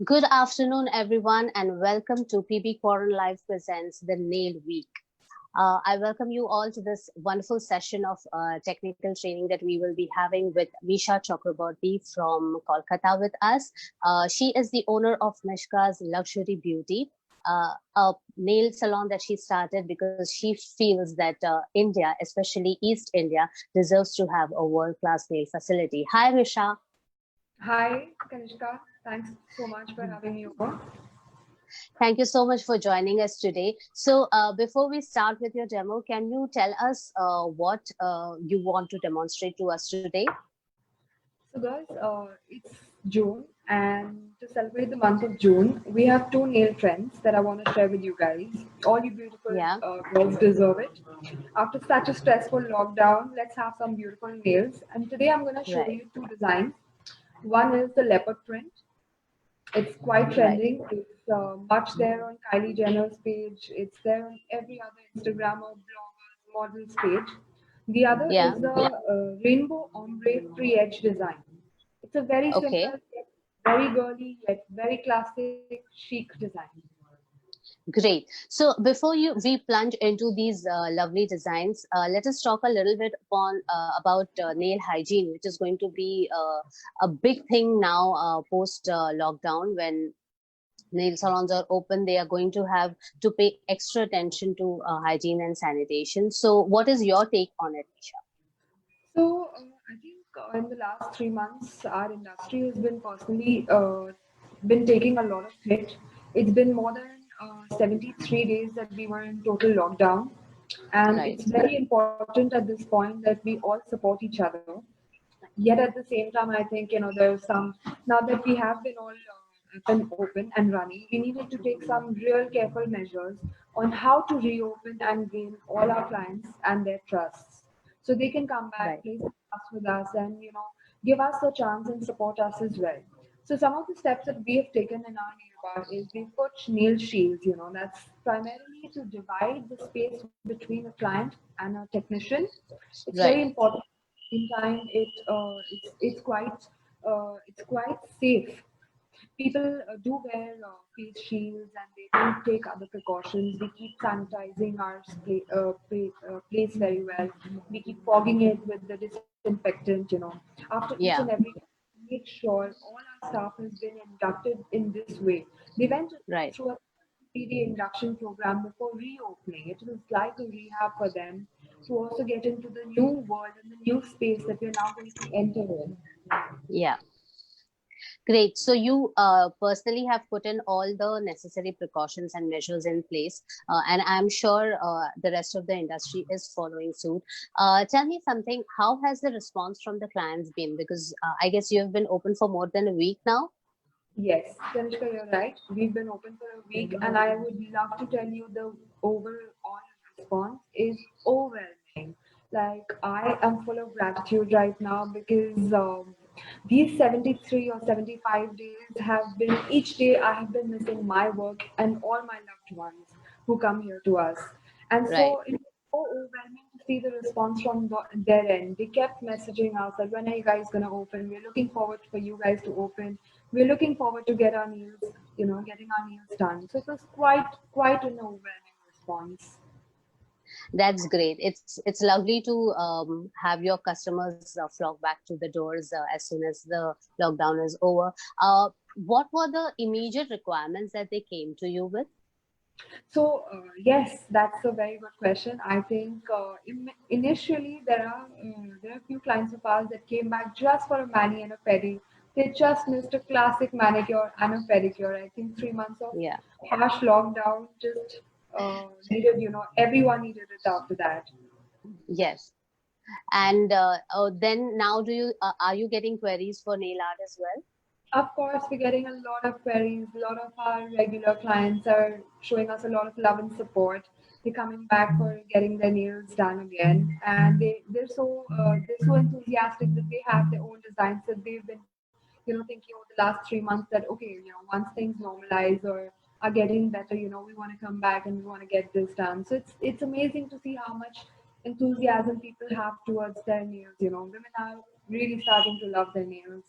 Good afternoon, everyone, and welcome to PB Quarren Live presents the Nail Week. I welcome you all to this wonderful session of technical training that we will be having with Misha Chakraboty from Kolkata with us. She is the owner of Mishka's Luxury Beauty, a nail salon that she started because she feels that India, especially East India, deserves to have a world-class nail facility. Hi, Misha. Hi, Kanishka. Thanks so much for having me over. Thank you so much for joining us today. So before we start with your demo, can you tell us what you want to demonstrate to us today? So guys, it's June, and to celebrate the month of June, we have two nail trends that I want to share with you guys. All you beautiful Yeah. girls deserve it. After such a stressful lockdown, let's have some beautiful nails. And today I'm going to show Right. you two designs. One is the leopard print. It's quite Right. trending. It's much there on Kylie Jenner's page. It's there on every other Instagrammer, bloggers, models page. The other Yeah. is the rainbow ombre free edge design. It's a very Okay. simple, yet very girly, yet very classic, chic design. Great. So before we plunge into these lovely designs, let us talk a little bit about nail hygiene, which is going to be a big thing now post lockdown when nail salons are open. They are going to have to pay extra attention to hygiene and sanitation. So what is your take on it, Misha? So I think in the last 3 months, our industry has been personally been taking a lot of hit. It's been more than 73 days that we were in total lockdown, and Right. it's very important at this point that we all support each other. Yet at the same time, I think there's some now that we have been all been open and running, we needed to take some real careful measures on how to reopen and gain all our clients and their trusts so they can come back, Right. place trust with us, and give us a chance and support us as well. So some of the steps that we have taken in our nail bar is we put nail shields. That's primarily to divide the space between a client and a technician. It's very Right. important. In time, it's quite safe. People do wear face shields and they do take other precautions. We keep sanitizing our place very well. We keep fogging it with the disinfectant. After each and Yeah. every make sure all our staff has been inducted in this way. They went Right. through a 3-day induction program before reopening. It was like a rehab for them to also get into the new world and the new space that we're now going to enter in. Yeah. Great. So you personally have put in all the necessary precautions and measures in place, and I'm sure the rest of the industry is following suit. Tell me something. How has the response from the clients been? Because I guess you have been open for more than a week now. Yes, Tanishka, you're right. We've been open for a week, and I would love to tell you the overall response is overwhelming. Like, I am full of gratitude right now because these 73 or 75 days have been, each day I have been missing my work and all my loved ones who come here to us. And Right. so it's so overwhelming to see the response from their end. They kept messaging us that when are you guys going to open? We're looking forward for you guys to open. We're looking forward to get our nails, getting our nails done. So it was quite an overwhelming response. That's great. It's lovely to have your customers flock back to the doors as soon as the lockdown is over. What were the immediate requirements that they came to you with? So yes, that's a very good question. I think initially there are a few clients of ours that came back just for a mani and a pedi. They just missed a classic manicure and a pedicure. I think 3 months of Yeah. harsh lockdown just needed, everyone needed it after that. Yes. And then now, are you getting queries for nail art as well? Of course, we're getting a lot of queries. A lot of our regular clients are showing us a lot of love and support. They're coming back for getting their nails done again, and they're so enthusiastic that they have their own designs that they've been, thinking over the last 3 months that okay, once things normalize or are getting better, we want to come back and we want to get this done. So it's amazing to see how much enthusiasm people have towards their nails. Women are really starting to love their nails.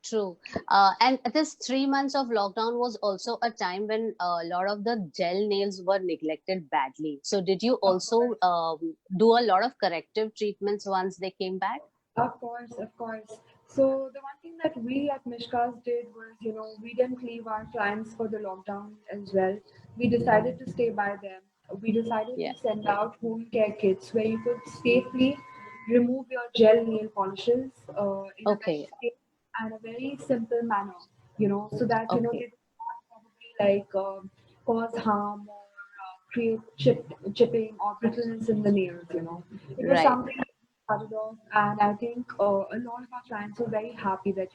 True. And this 3 months of lockdown was also a time when a lot of the gel nails were neglected badly. So, did you Of also course. do a lot of corrective treatments once they came back? Of course, of course. So the one thing that we at Mishka's did was, we didn't leave our clients for the lockdown as well. We decided to stay by them. We decided Yeah. to send out home care kits where you could safely remove your gel nail polishes in a very Okay. safe and a very simple manner, so that, Okay. they do not probably like cause harm or create chipping or brittleness in the nails. It was Right. something started off, and I think a lot of our clients were very happy that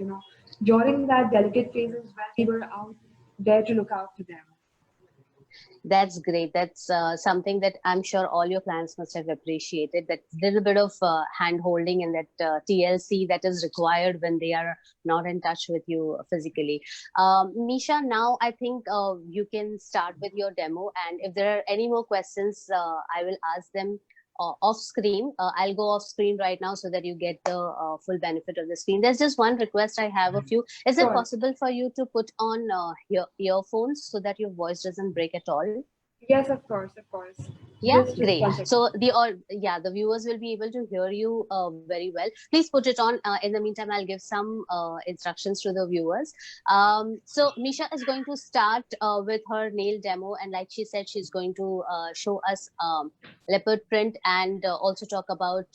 during that delicate phases when we were out there to look out for them. That's great. That's something that I'm sure all your clients must have appreciated. That little bit of hand holding and that TLC that is required when they are not in touch with you physically. Misha, now I think you can start with your demo. And if there are any more questions, I will ask them off screen. I'll go off screen right now so that you get the full benefit of the screen. There's just one request I have of you. Is it Sure. possible for you to put on your earphones so that your voice doesn't break at all? Yes, of course, of course. Yeah, Just great. one second. So the all yeah, the viewers will be able to hear you very well. Please put it on. In the meantime, I'll give some instructions to the viewers. So Misha is going to start with her nail demo, and like she said, she's going to show us leopard print and also talk about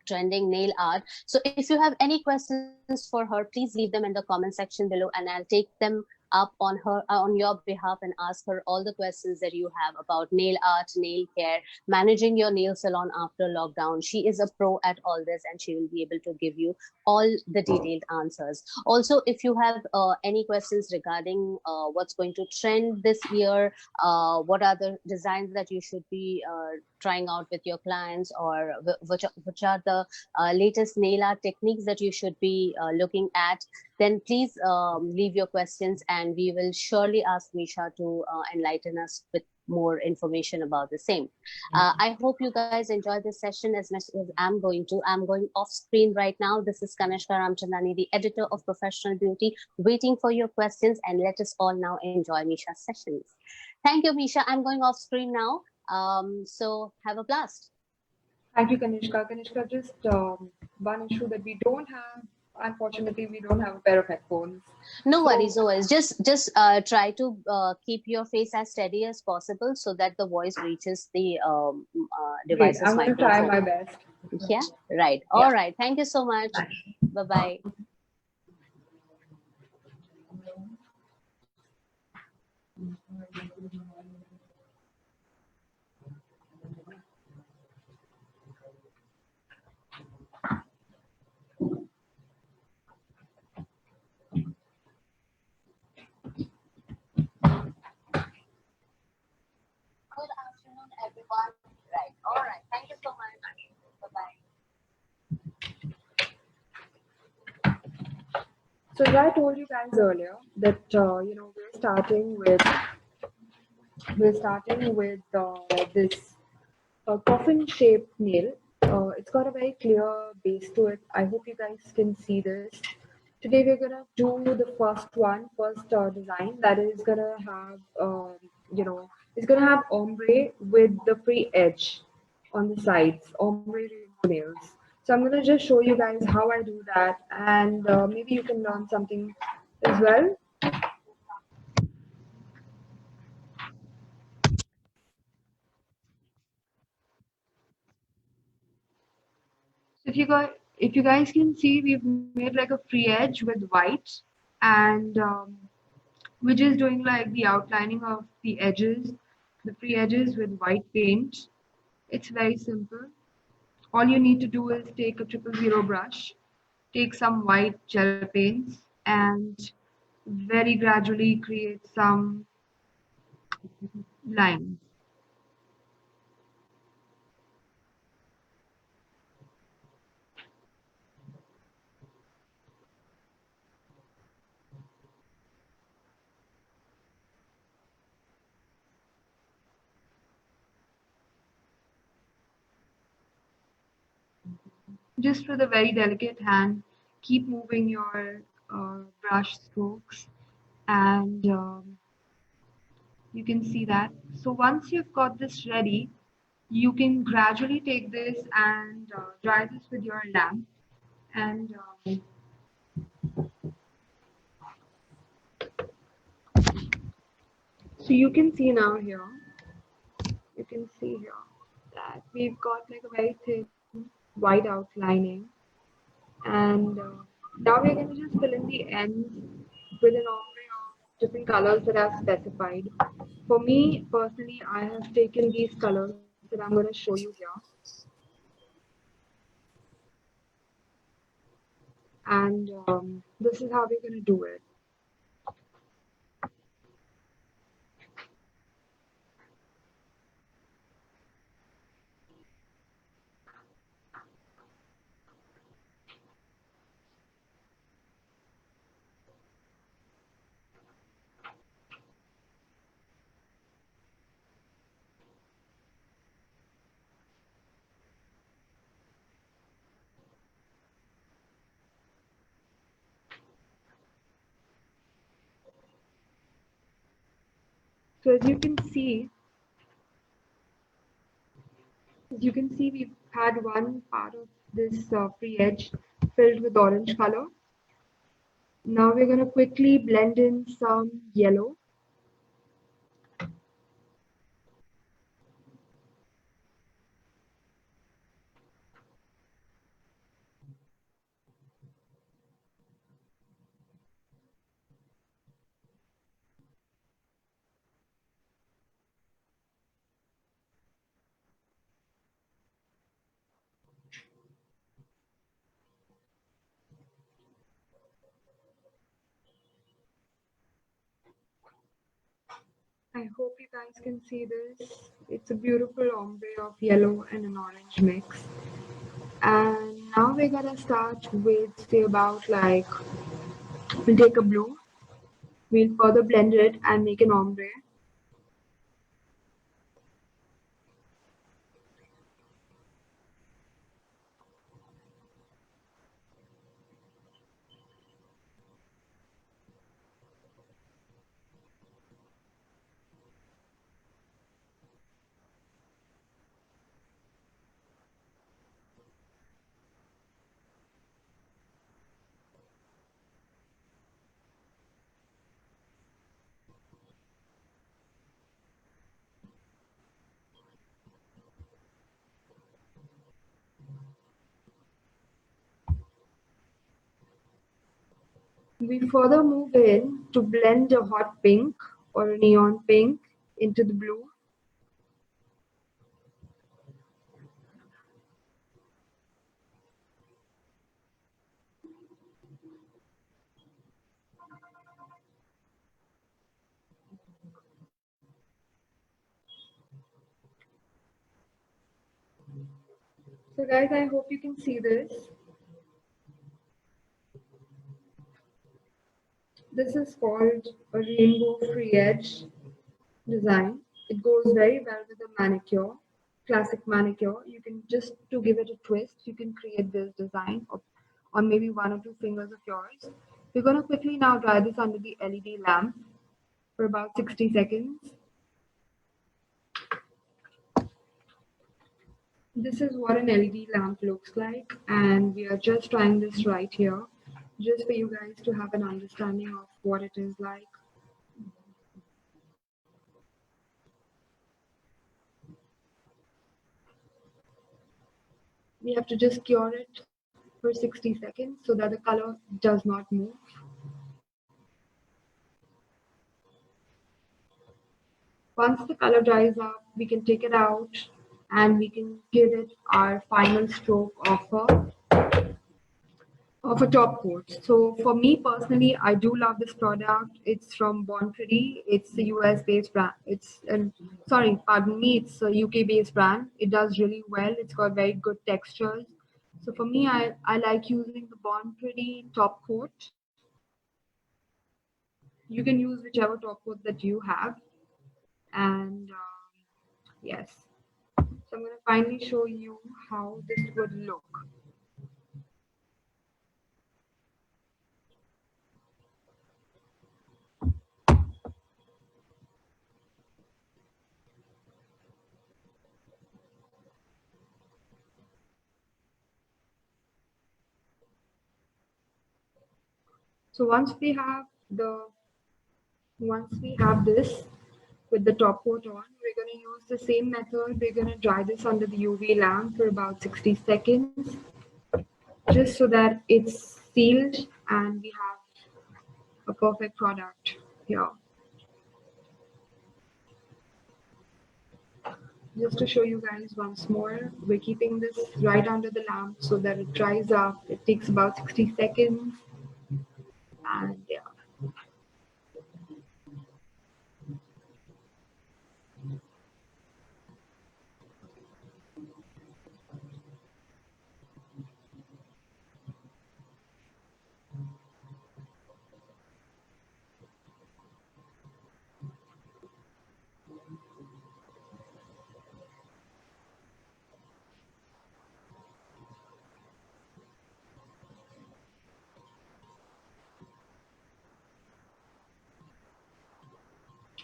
trending nail art. So if you have any questions for her, please leave them in the comment section below, and I'll take them up on your behalf and ask her all the questions that you have about nail art, nail care, managing your nail salon after lockdown. She is a pro at all this, and she will be able to give you all the detailed answers. Also, if you have any questions regarding what's going to trend this year, what are the designs that you should be trying out with your clients, or which are the latest nail art techniques that you should be looking at, then please leave your questions and we will surely ask Misha to enlighten us with more information about the same. I hope you guys enjoy this session as much as I'm going to. I'm going off screen right now. This is Kanishka Ramchandani, the editor of Professional Beauty, waiting for your questions, and let us all now enjoy Misha's sessions. Thank you, Misha. I'm going off screen now. So have a blast. Thank you, Kanishka. Kanishka, just one issue that we don't have, unfortunately, we don't have a pair of headphones. No worries, So, no worries. Just try to keep your face as steady as possible so that the voice reaches the great. device's I'm going to try microphone. my best. Yeah, right. Yeah. All right. Thank you so much. Bye bye. Good afternoon, everyone. Right. All right. Thank you so much. Bye bye. So, as I told you guys earlier, that we're starting with this coffin-shaped nail. It's got a very clear base to it. I hope you guys can see this. Today we're gonna do the first design that is gonna have, it's gonna have ombre with the free edge on the sides, ombre rainbow nails. So I'm gonna just show you guys how I do that, and maybe you can learn something as well. If you guys can see, we've made like a free edge with white, and we're just doing like the outlining of the edges, the free edges with white paint. It's very simple. All you need to do is take a 000 brush, take some white gel paints, and very gradually create some lines. Just with a very delicate hand, keep moving your brush strokes, and you can see that. So once you've got this ready, you can gradually take this and dry this with your lamp. And so you can see now here, you can see here that we've got like a very thin white outlining, and now we're going to just fill in the ends with an ombre of different colors that I've specified. For me personally, I have taken these colors that I'm going to show you here, and this is how we're going to do it. So as you can see, we've had one part of this free edge filled with orange color. Now we're going to quickly blend in some yellow. I hope you guys can see this. It's a beautiful ombre of yellow and an orange mix. And now we're gonna start with, say, about like, we'll take a blue, we'll further blend it and make an ombre. We further move in to blend a hot pink or a neon pink into the blue. So guys, I hope you can see this. This is called a rainbow free edge design. It goes very well with a manicure, classic manicure. You can just to give it a twist, you can create this design on maybe one or two fingers of yours. We're gonna quickly now dry this under the LED lamp for about 60 seconds. This is what an LED lamp looks like, and we are just trying this right here, just for you guys to have an understanding of what it is like. We have to just cure it for 60 seconds so that the color does not move. Once the color dries up, we can take it out and we can give it our final stroke of a top coat. So for me personally, I do love this product. It's from Born Pretty. It's a US based brand. Sorry, pardon me, it's a UK based brand. It does really well. It's got very good textures. So for me, I like using the Born Pretty top coat. You can use whichever top coat that you have. And yes, so I'm going to finally show you how this would look. So once we have this with the top coat on, we're going to use the same method. We're going to dry this under the UV lamp for about 60 seconds, just so that it's sealed and we have a perfect product here. Just to show you guys once more, we're keeping this right under the lamp so that it dries up. It takes about 60 seconds, and yeah.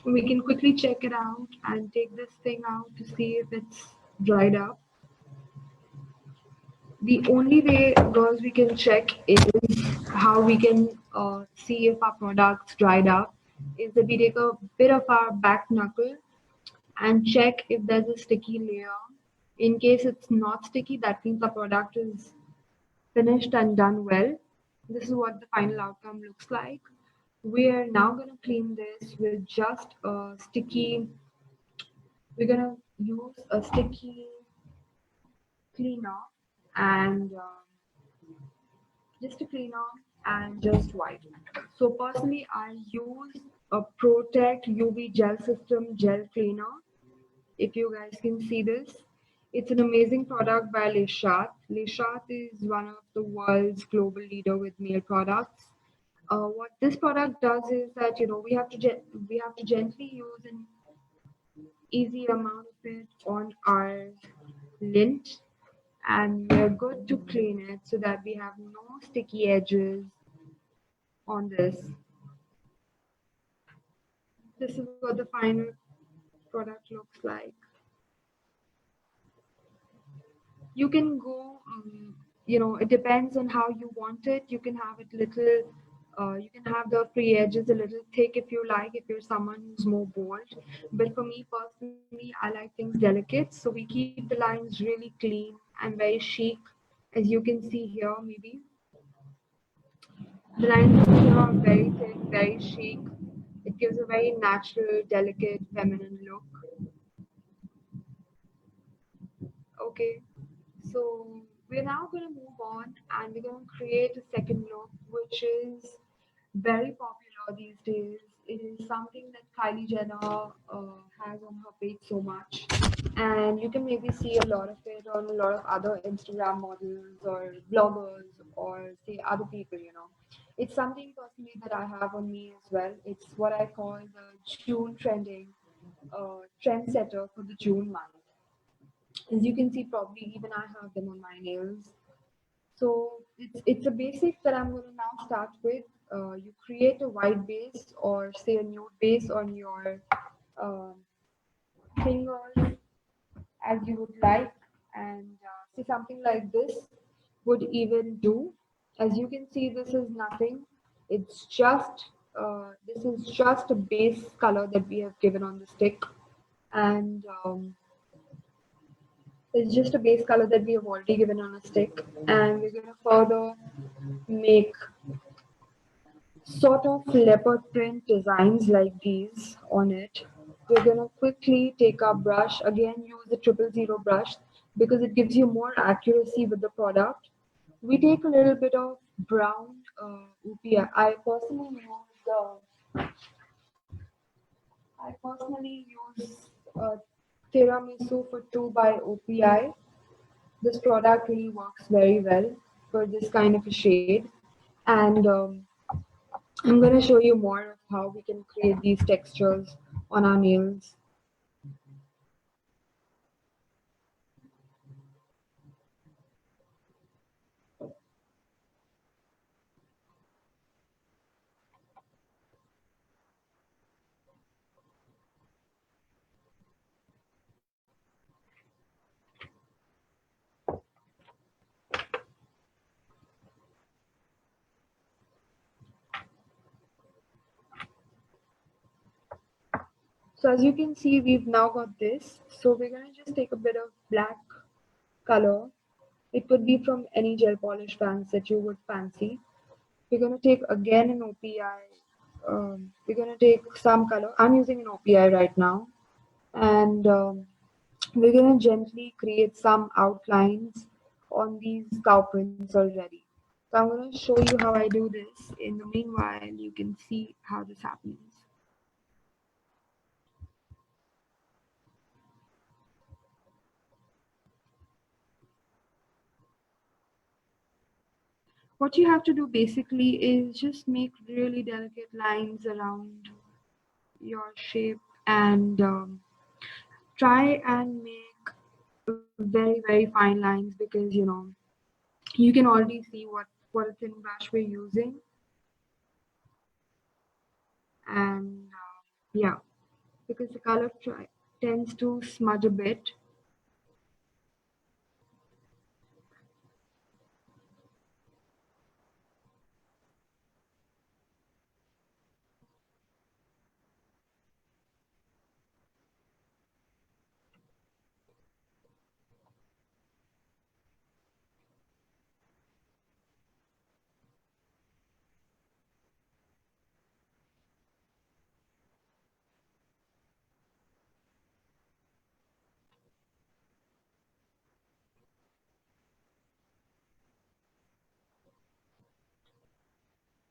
We can quickly check it out and take this thing out to see if it's dried up. The only way, girls, we can check is how we can see if our product's dried up is that we take a bit of our back knuckle and check if there's a sticky layer. In case it's not sticky, that means the product is finished and done well. This is what the final outcome looks like. We are now going to clean this with just a sticky, we're going to use a sticky cleaner and just a cleaner and just wipe. So personally, I use a Protect UV Gel System Gel Cleaner. If you guys can see this, it's an amazing product by Leshat. Leshat is one of the world's global leader with male products. What this product does is that we have to gently use an easy amount of it on our lint, and we're good to clean it so that we have no sticky edges on this. This is what the final product looks like. You can go, it depends on how you want it. You can have it little, you can have the free edges a little thick if you like, if you're someone who's more bold. But for me personally, I like things delicate, so we keep the lines really clean and very chic, as you can see here. Maybe the lines here are very thin, very chic. It gives a very natural, delicate, feminine look. Okay, so we're now going to move on and we're going to create a second look, which is very popular these days. It is something that Kylie Jenner has on her page so much, and you can maybe see a lot of it on a lot of other Instagram models or bloggers or say other people. It's something personally that I have on me as well. It's what I call the June trendsetter for the June month. As you can see, probably even I have them on my nails. So it's a basic that I'm going to now start with. You create a white base or say a nude base on your uh, fingers as you would like, and say something like this would even do. As you can see, this is nothing. It's just this is just a base color that we have given on the stick, and it's just a base color that we have already given on a stick, and we're going to further make sort of leopard print designs like these on it. We're going to quickly take our brush, again use the 000 brush because it gives you more accuracy with the product. We take a little bit of brown UPI. I personally use tiramisu for 2 by OPI. This product really works very well for this kind of a shade, and I'm going to show you more of how we can create these textures on our nails. So as you can see, we've now got this. So we're gonna just take a bit of black color. It could be from any gel polish brands that you would fancy. We're gonna take again an OPI. We're gonna take some color. I'm using an OPI right now, and we're gonna gently create some outlines on these cow prints already. So I'm gonna show you how I do this. In the meanwhile, you can see how this happens. What you have to do basically is just make really delicate lines around your shape and try and make very very fine lines because you can already see what a thin brush we're using and yeah, because the color tends to smudge a bit.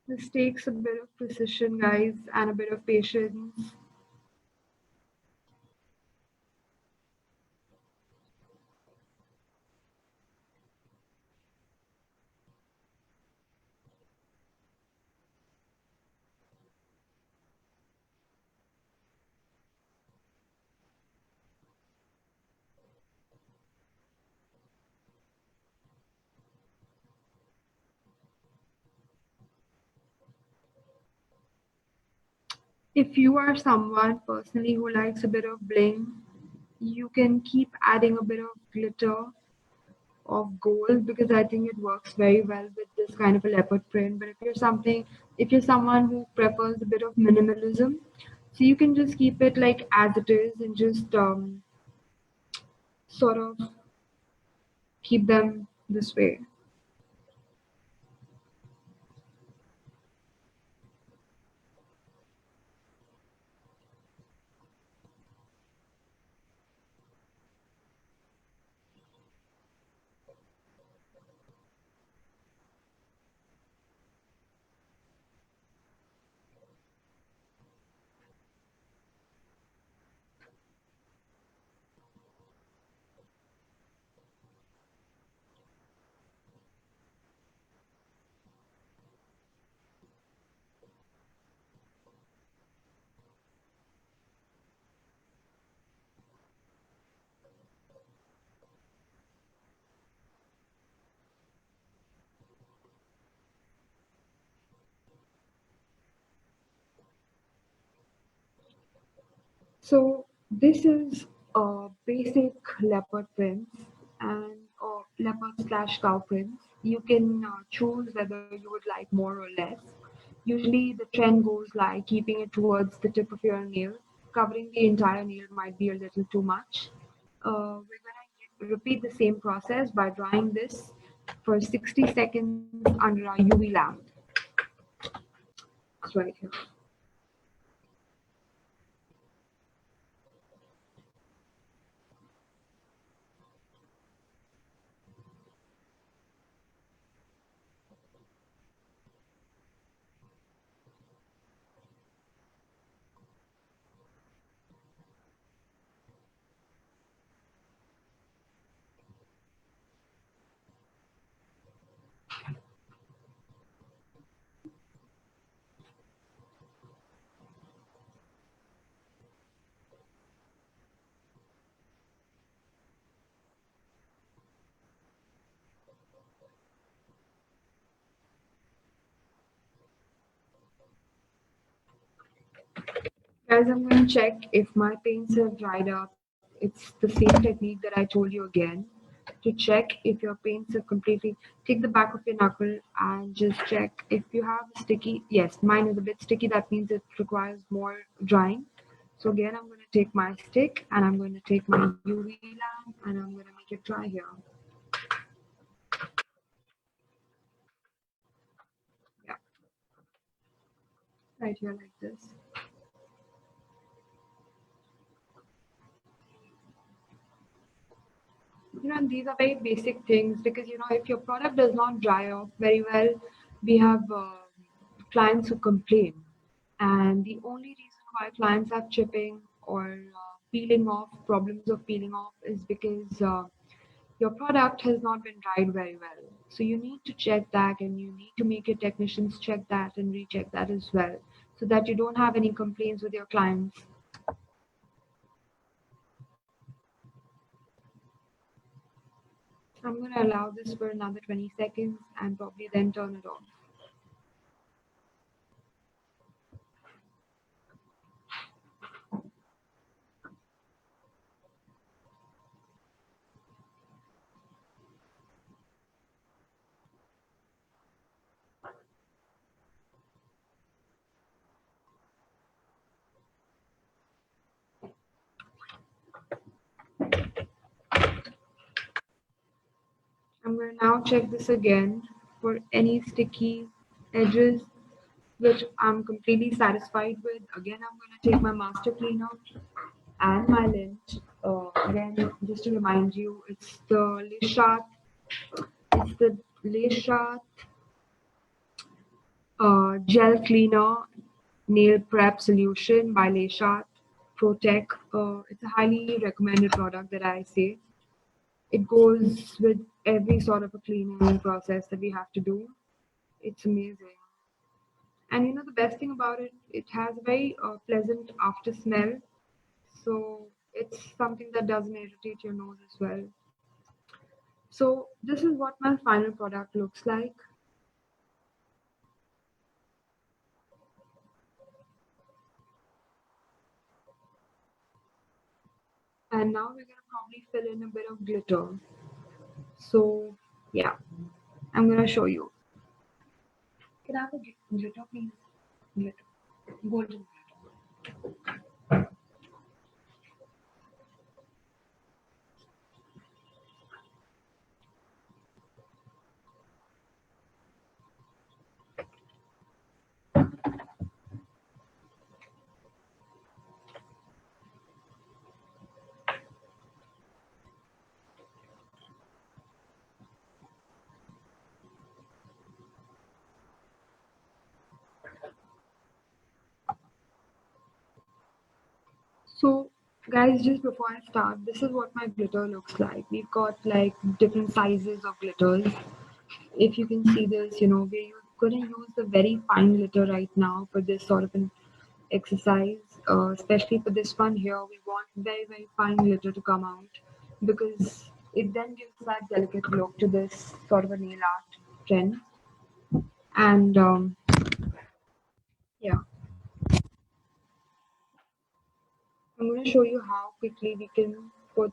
This takes a bit of precision, guys, and a bit of patience. If you are someone personally who likes a bit of bling, you can keep adding a bit of glitter of gold because I think it works very well with this kind of a leopard print. But if you're someone who prefers a bit of minimalism, so you can just keep it like as it is and just sort of keep them this way. So this is a basic leopard prints and or leopard slash cow prints. You can choose whether you would like more or less. Usually the trend goes like keeping it towards the tip of your nail. Covering the entire nail might be a little too much. We're gonna repeat the same process by drying this for 60 seconds under our UV lamp. It's right here. Guys, I'm going to check if my paints have dried up. It's the same technique that I told you again. To check if your paints have completely, take the back of your knuckle and just check if you have sticky. Yes, mine is a bit sticky. That means it requires more drying. So again, I'm going to take my stick and I'm going to take my UV lamp and I'm going to make it dry here. Yeah, right here like this. These are very basic things because if your product does not dry off very well, we have clients who complain, and the only reason why clients have chipping or peeling off, problems of peeling off, is because your product has not been dried very well. So you need to check that, and you need to make your technicians check that and recheck that as well, so that you don't have any complaints with your clients. I'm going to allow this for another 20 seconds and probably then turn it off. I'm going to now check this again for any sticky edges, which I'm completely satisfied with. Again, I'm going to take my master cleaner and my lint. Again, just to remind you, it's the Leshat gel cleaner nail prep solution by Leshat Protect. It's a highly recommended product that I say. It goes with every sort of a cleaning process that we have to do. It's amazing. And the best thing about it, it has a very pleasant after smell. So it's something that doesn't irritate your nose as well. So this is what my final product looks like. And now we're going to probably fill in a bit of glitter. So yeah, I'm going to show you. Can I have a glitter, please? Glitter. Golden glitter. So guys, just before I start, this is what my glitter looks like. We've got like different sizes of glitters. If you can see this, we're going to use the very fine glitter right now for this sort of an exercise. Especially for this one here, we want very, very fine glitter to come out because it then gives that delicate look to this sort of a nail art trend. And yeah, I'm going to show you how quickly we can put.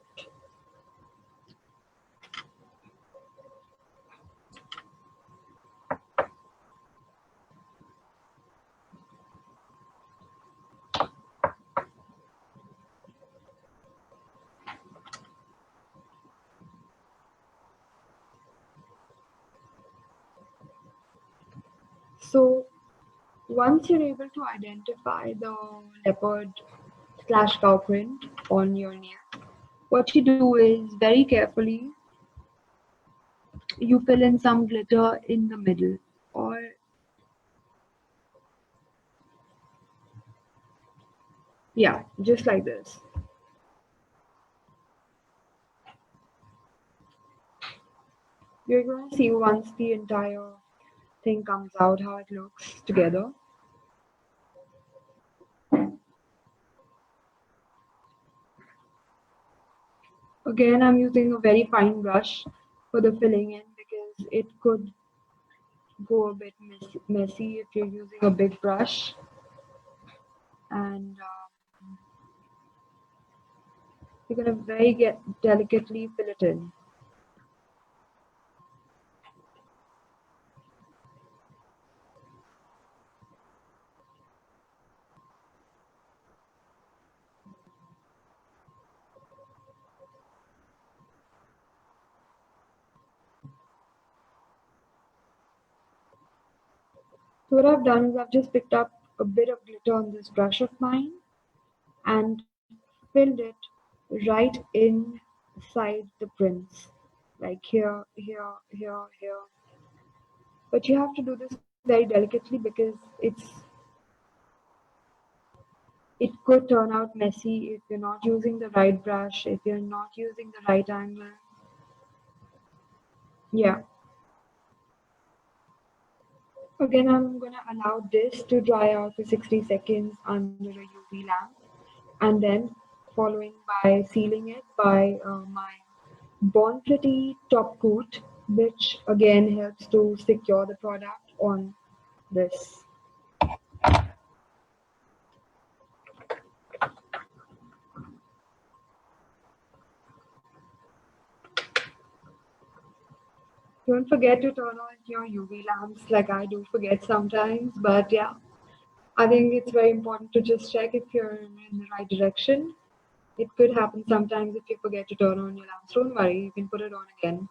So once you're able to identify the leopard/cow print on your nail, what you do is very carefully you fill in some glitter in the middle, or yeah, just like this. You're going to see once the entire thing comes out how it looks together. Again, I'm using a very fine brush for the filling in because it could go a bit messy if you're using a big brush. And you're going to very delicately fill it in. So what I've done is I've just picked up a bit of glitter on this brush of mine and filled it right inside the prints, like here, here, here, here. But you have to do this very delicately because it could turn out messy if you're not using the right brush, if you're not using the right angle. Yeah. Again, I'm gonna allow this to dry out for 60 seconds under a UV lamp, and then following by sealing it by my Born Pretty top coat, which again helps to secure the product on this. Don't forget to turn on your UV lamps like I do forget sometimes, but yeah, I think it's very important to just check if you're in the right direction. It could happen sometimes if you forget to turn on your lamps. Don't worry, you can put it on again.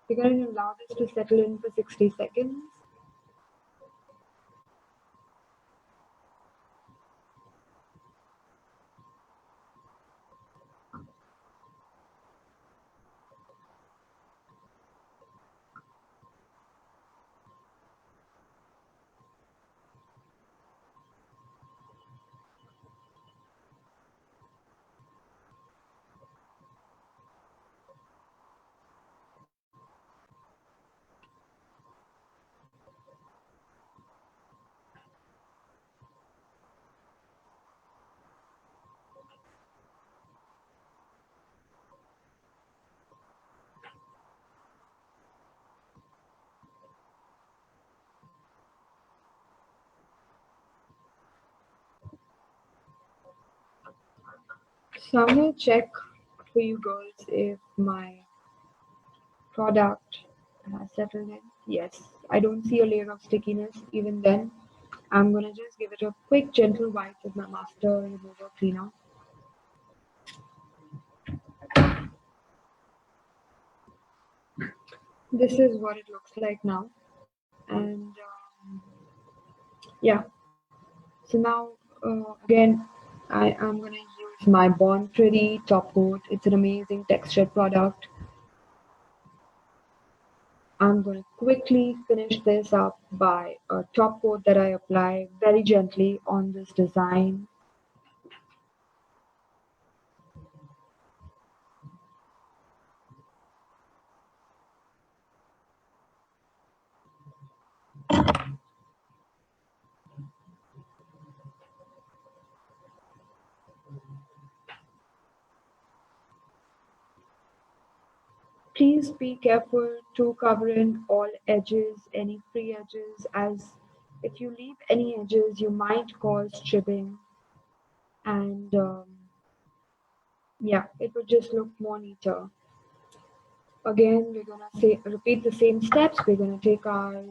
We're going to allow this to settle in for 60 seconds. So I'm going to check for you girls if my product has settled in. Yes, I don't see a layer of stickiness. Even then, I'm gonna just give it a quick gentle wipe with my master remover cleaner. This is what it looks like now, and yeah. So now again, I am gonna use my Born Pretty top coat. It's an amazing textured product. I'm going to quickly finish this up by a top coat that I apply very gently on this design. Please be careful to cover in all edges, any free edges, as if you leave any edges, you might cause chipping, and yeah, it would just look more neater. Again, we're gonna repeat the same steps. We're gonna take our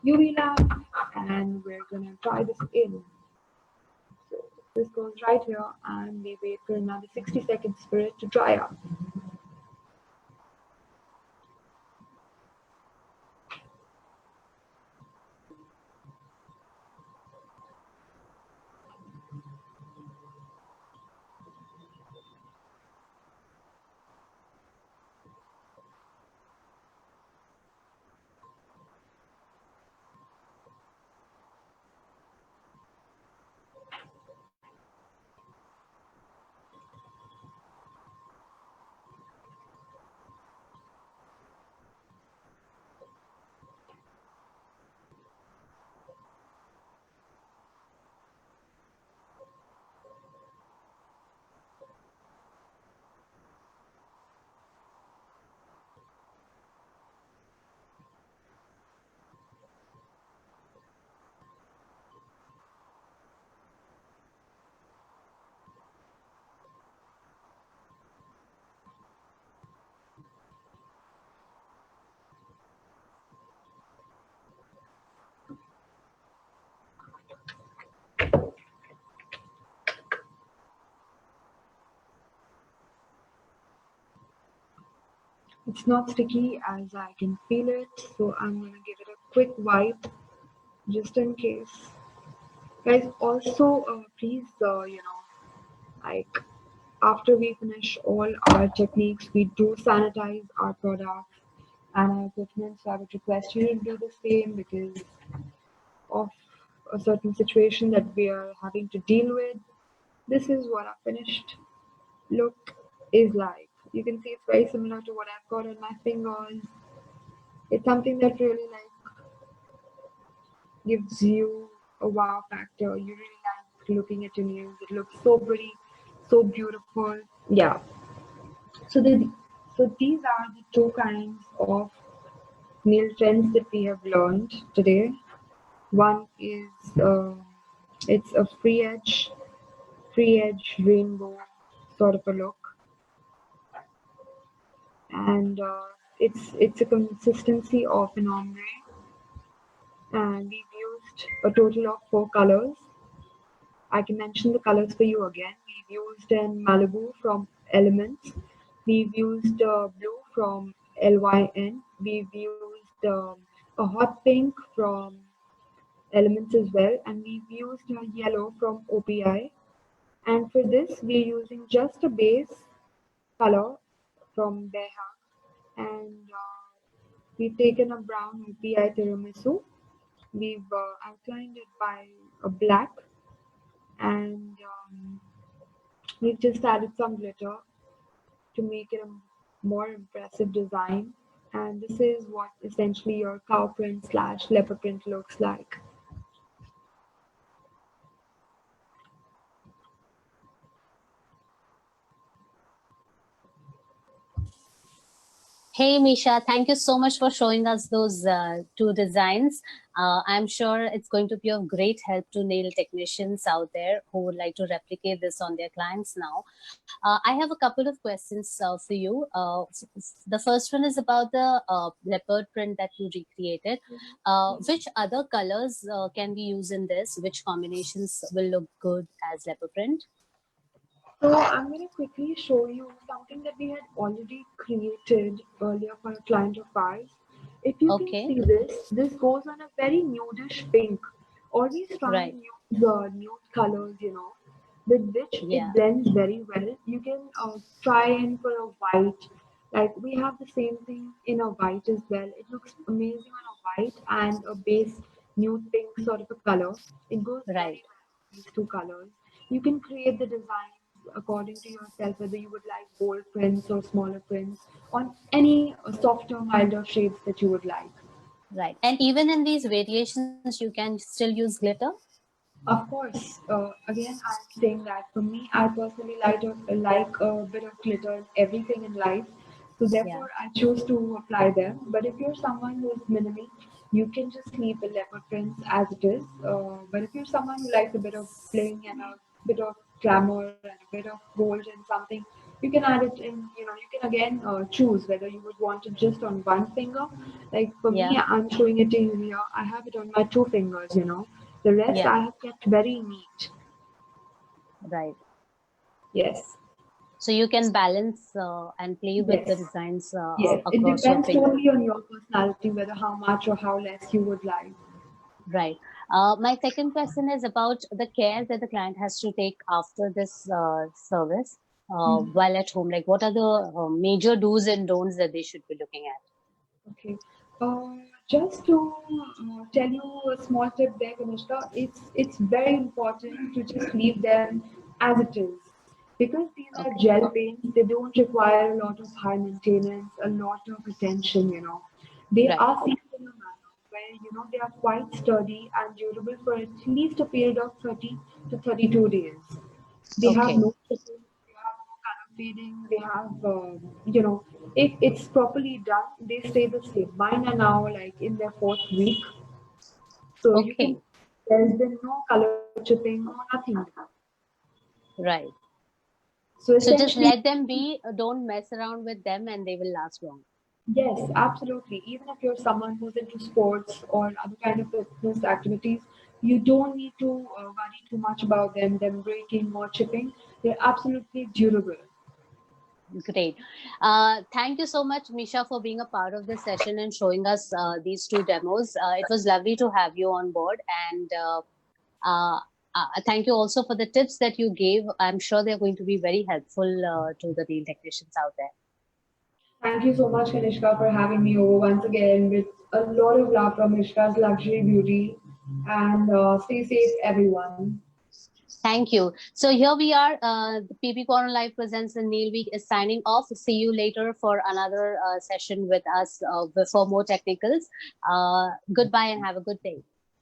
UV lamp and we're gonna try this in. So this goes right here, and we wait for another 60 seconds for it to dry up. it's not sticky as I can feel it, so I'm gonna give it a quick wipe just in case. Guys, also please, like after we finish all our techniques, we do sanitize our products and our equipment. So I would request you to do the same because of a certain situation that we are having to deal with. This is what a finished look is like. You can see it's very similar to what I've got on my fingers. It's something that really gives you a wow factor. You really like looking at your nails. It looks so pretty, so beautiful. Yeah. So these are the two kinds of nail trends that we have learned today. One is it's a free edge rainbow sort of a look, and it's a consistency of an ombre, and we've used a total of 4 colors. I can mention the colors for you again. We've used an Malibu from Elements. We've used blue from LYN. We've used a hot pink from Elements as well, and we've used a yellow from OPI. And for this, we're using just a base color from Beha, and we've taken a brown OPI tiramisu. We've outlined it by a black, and we've just added some glitter to make it a more impressive design. And this is what essentially your cow print slash leopard print looks like. Hey, Misha, thank you so much for showing us those two designs. I'm sure it's going to be of great help to nail technicians out there who would like to replicate this on their clients now. I have a couple of questions for you. The first one is about the leopard print that you recreated. Which other colors can we use in this? Which combinations will look good as leopard print? So I'm going to quickly show you something that we had already created earlier for a client of ours. If you can Okay, see this goes on a very nudish pink. Always try right. and use the nude colors, with which it Yeah, blends very well. You can try and for a white. Like we have the same thing in a white as well. It looks amazing on a white and a base nude pink sort of a color. It goes right. very well with these two colors. You can create the designs according to yourself, whether you would like bold prints or smaller prints on any softer, milder shades that you would like. Right. And even in these variations, you can still use glitter? Of course, again, I'm saying that for me, I personally like a bit of glitter in everything in life. So Yeah. therefore, I choose to apply them. But if you're someone who is minimal, you can just leave the leopard prints as it is. But if you're someone who likes a bit of bling and a bit of glamour and a bit of gold and something, you can add it in. You can again choose whether you would want it just on one finger. Like for Yeah. me, I'm showing it to you here. I have it on my 2 fingers. The rest Yeah. I have kept very neat. Right. Yes. So you can balance and play with the Yes. designs Yes. It across your depends finger. totally on your personality, whether how much or how less you would like. Right. My second question is about the care that the client has to take after this service while at home. Like, what are the major do's and don'ts that they should be looking at? Okay. Just to tell you a small tip there, Kanishka, it's very important to just leave them as it is. Because these are Okay. gel paints, they don't require a lot of high maintenance, a lot of attention. They Right. are sealed in a manner where, they are quite sturdy and durable for at least a period of 30 to 32 days. They have Okay. no chipping, they have no color fading, they have, if it's properly done, they stay the same. Mine are now like in their fourth week, so you can, Okay. there's been no color chipping or nothing. Right. So So just essentially, let them be. Don't mess around with them, and they will last long. yes, absolutely. Even if you're someone who's into sports or other kind of fitness activities, you don't need to worry too much about them breaking or chipping. They're absolutely durable. Great. Thank you so much, Misha, for being a part of this session and showing us these two demos. It was lovely to have you on board. And uh, thank you also for the tips that you gave. I'm sure they're going to be very helpful to the nail technicians out there. Thank you so much, Kanishka, for having me over once again with a lot of love from Ishka's Luxury Beauty. And stay safe, everyone. Thank you. So here we are. The PB Quorum Live presents the Nail Week is signing off. See you later for another session with us for more technicals. Goodbye and have a good day.